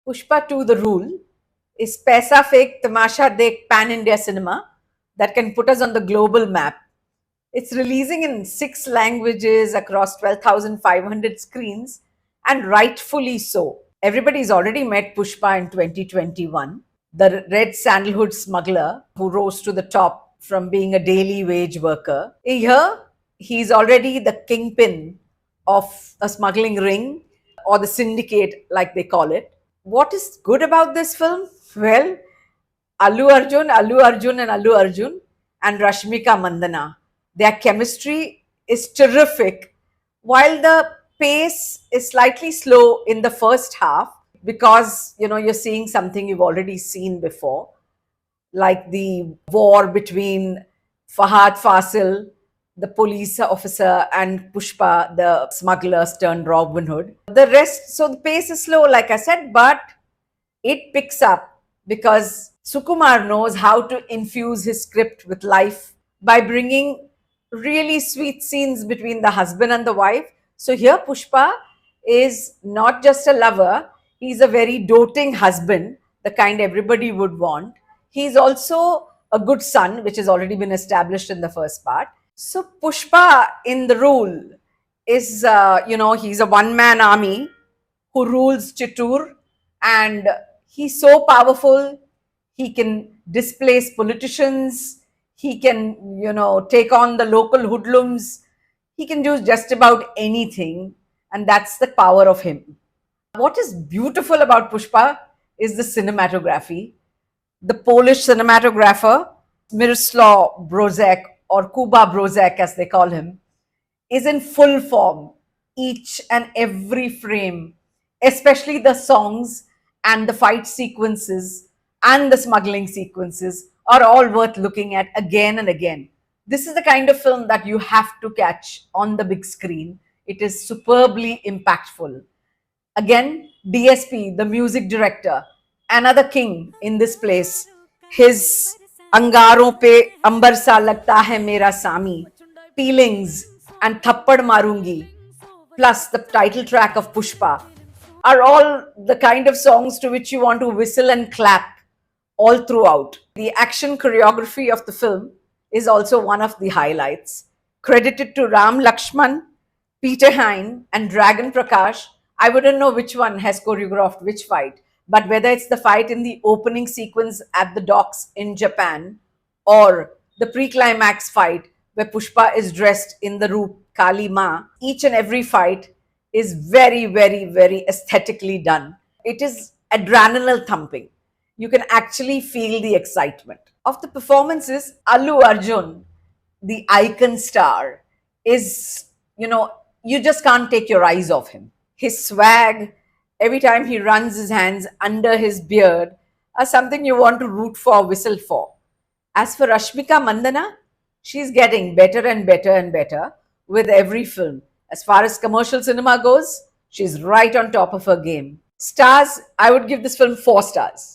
Pushpa 2 The Rule is Paisa Fake Tamasha Dekh Pan India cinema that can put us on the global map. It's releasing in 6 languages across 12,500 screens, and rightfully so. Everybody's already met Pushpa in 2021, the red sandalwood smuggler who rose to the top from being a daily wage worker. Here, he's already the kingpin of a smuggling ring or the syndicate, like they call it. What is good about this film? Well, and Allu Arjun and Rashmika Mandana. Their chemistry is terrific, while the pace is slightly slow in the first half because you're seeing something you've already seen before, like the war between Fahad Fasil, the police officer, and Pushpa, the smuggler turned Robin Hood. The rest, so the pace is slow, like I said, but it picks up because Sukumar knows how to infuse his script with life by bringing really sweet scenes between the husband and the wife. So here, Pushpa is not just a lover, he's a very doting husband, the kind everybody would want. He's also a good son, which has already been established in the first part. So, Pushpa in the rule is, he's a one man army who rules Chittoor, and he's so powerful. He can displace politicians. He can, take on the local hoodlums. He can do just about anything, and that's the power of him. What is beautiful about Pushpa is the cinematography. The Polish cinematographer, Miroslav Brozek, or Kuba Brozek as they call him, is in full form. Each and every frame, especially the songs and the fight sequences and the smuggling sequences, are all worth looking at again and again. This is the kind of film that you have to catch on the big screen. It is superbly impactful. Again, DSP, the music director, another king in this place. His Angaron pe Ambar sa lagta hai mera Sami, Peelings, and Thappad Marungi, plus the title track of Pushpa, are all the kind of songs to which you want to whistle and clap all throughout. The action choreography of the film is also one of the highlights. Credited to Ram Lakshman, Peter Hine, and Dragon Prakash. I wouldn't know which one has choreographed which fight, but whether it's the fight in the opening sequence at the docks in Japan or the pre climax fight where Pushpa is dressed in the roop Kali Ma, each and every fight is very, very, very aesthetically done. It is adrenaline thumping. You can actually feel the excitement. Of the performances, Allu Arjun, the icon star, is, you just can't take your eyes off him. His swag, every time he runs his hands under his beard, are something you want to root for, whistle for. As for Rashmika Mandana, she's getting better and better and better with every film. As far as commercial cinema goes, she's right on top of her game. Stars, I would give this film 4 stars.